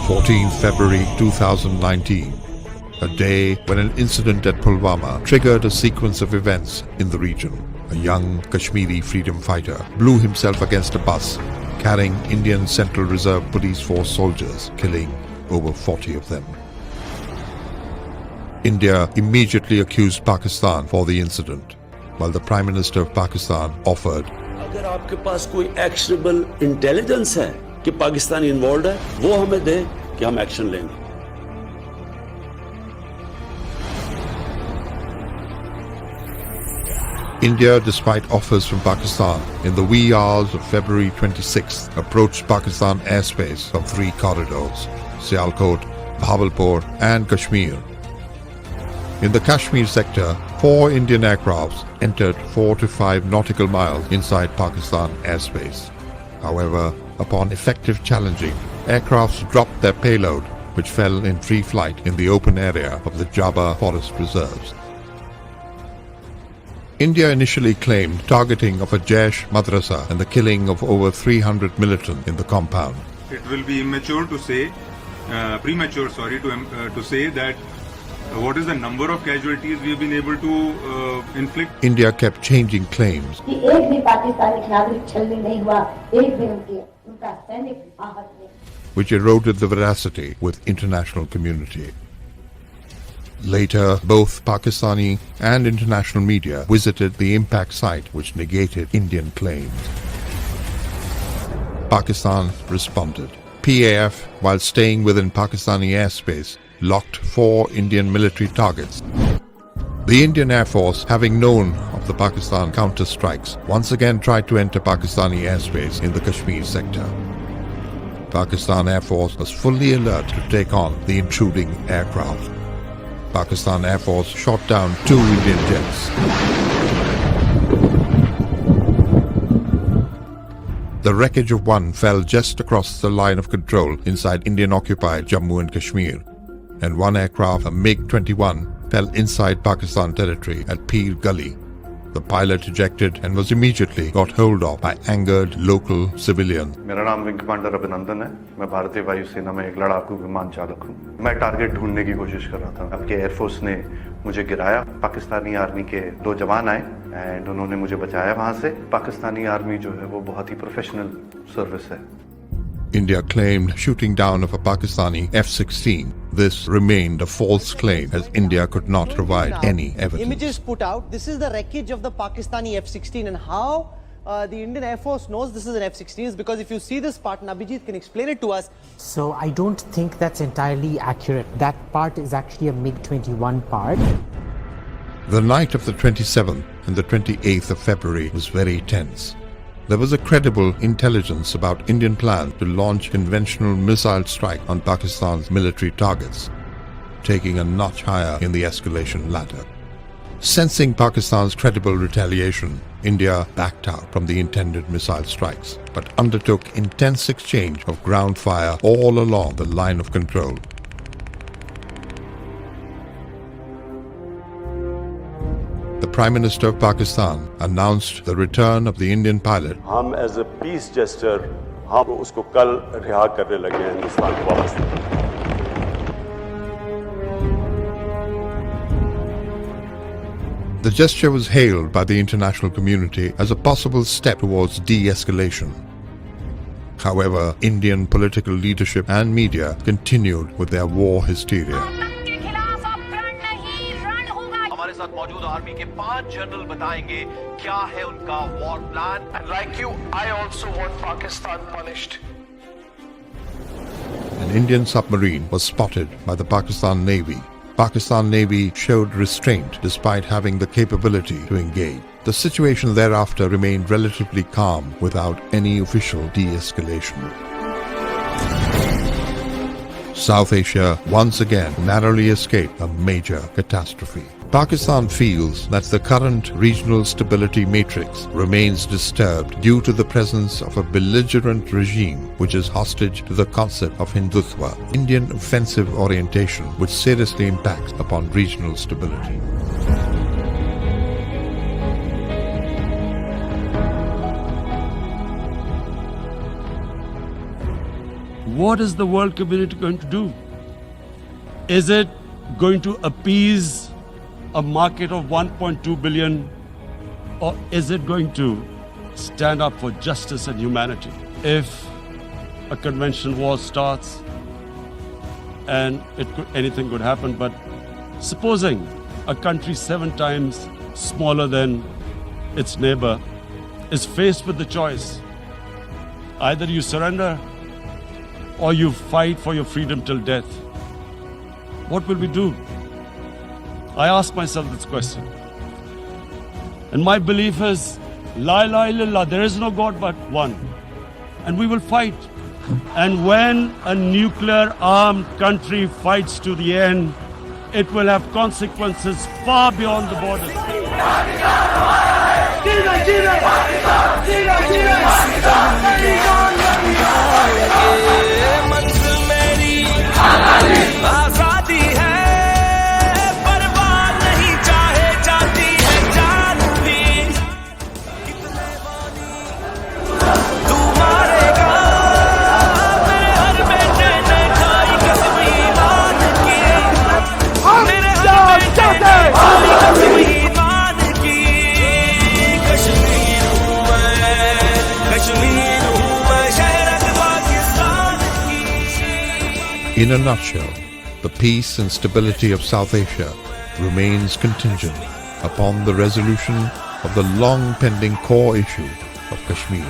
14th February 2019, a day when an incident at Pulwama triggered a sequence of events in the region. A young Kashmiri freedom fighter blew himself against a bus carrying Indian Central Reserve Police Force soldiers, killing over 40 of them. India immediately accused Pakistan for the incident, while the Prime Minister of Pakistan offered, अगर आपके पास कोई actionable intelligence है कि Pakistan involved है, वो हमें दे कि हम action लेंगे. India, despite offers from Pakistan, in the wee hours of February 26th, approached Pakistan airspace from three corridors: Sialkot, Bahawalpur and Kashmir. In the Kashmir sector, 4 Indian aircrafts entered 4 to 5 nautical miles inside Pakistan airspace. However, upon effective challenging, aircrafts dropped their payload, which fell in free flight in the open area of the Jabba forest reserves. India initially claimed targeting of a Jaish madrasa and the killing of over 300 militants in the compound. It will be premature to say that what is the number of casualties we have been able to inflict. India kept changing claims, which eroded the veracity with international community. Later, both Pakistani and international media visited the impact site, which negated Indian claims. Pakistan responded. PAF, while staying within Pakistani airspace, locked 4 Indian military targets. The Indian Air Force, having known of the Pakistan counter-strikes, once again tried to enter Pakistani airspace in the Kashmir sector. Pakistan Air Force was fully alert to take on the intruding aircraft. Pakistan Air Force shot down 2 Indian jets. The wreckage of one fell just across the line of control inside Indian-occupied Jammu and Kashmir, and one aircraft, a MiG-21, fell inside Pakistan territory at Peer Gully. The pilot ejected and was immediately got hold of by angered local civilians. मेरा नाम wing commander अभिनंदन है. मैं भारतीय वायुसेना में एक लड़ाकू विमान चालक हूँ. मैं टारगेट ढूंढने की कोशिश कर रहा था. आपके एयरफोर्स ने मुझे गिराया. पाकिस्तानी आर्मी के 2 जवान आए एंड उन्होंने मुझे बचाया वहां से. पाकिस्तानी आर्मी जो है वो बहुत ही प्रोफेशनल सर्विस है. India claimed shooting down of a Pakistani F-16. This remained a false claim as India could not provide any evidence. Images put out, this is the wreckage of the Pakistani F-16, and how the Indian Air Force knows this is an F-16 is because if you see this part, and Abhijit can explain it to us. So I don't think that's entirely accurate. That part is actually a MiG-21 part. The night of the 27th and the 28th of February was very tense. There was a credible intelligence about Indian plans to launch conventional missile strike on Pakistan's military targets, taking a notch higher in the escalation ladder. Sensing Pakistan's credible retaliation, India backed out from the intended missile strikes, but undertook intense exchange of ground fire all along the line of control. The Prime Minister of Pakistan announced the return of the Indian pilot. हम as a peace gesture हम उसको कल रिहा करने लगे हैं हिंदुस्तान को वापस. The gesture was hailed by the international community as a possible step towards de-escalation. However, Indian political leadership and media continued with their war hysteria. मौजूद आर्मी के 5 जनरल बताएंगे क्या है उनका war plan. And like you, I also want Pakistan punished. An Indian submarine was spotted by the Pakistan Navy. Pakistan Navy showed restraint despite having the capability to engage. The situation thereafter remained relatively calm without any official de-escalation. South Asia once again narrowly escaped a major catastrophe. Pakistan feels that the current regional stability matrix remains disturbed due to the presence of a belligerent regime which is hostage to the concept of Hindutva, Indian offensive orientation, which seriously impacts upon regional stability. what is the world community going to do? Is it going to appease a market of 1.2 billion, or is it going to stand up for justice and humanity? If a conventional war starts, and anything could happen, but supposing a country 7 times smaller than its neighbor is faced with the choice, either you surrender or you fight for your freedom till death, what will we do? I ask myself this question. And my belief is, La ilaha illallah, there is no God but one. And we will fight. And when a nuclear armed country fights to the end, it will have consequences far beyond the borders. आजादी है परवाह नहीं चाहे जाती है जान भी तू मारेगा मेरे हर बेटे ने खाई कसम ईमान की मेरे हर बेटे ने खाई कसम ईमान की कश्मीर हूँ मैं शहर पाकिस्तान की. In a nutshell, the peace and stability of South Asia remains contingent upon the resolution of the long-pending core issue of Kashmir.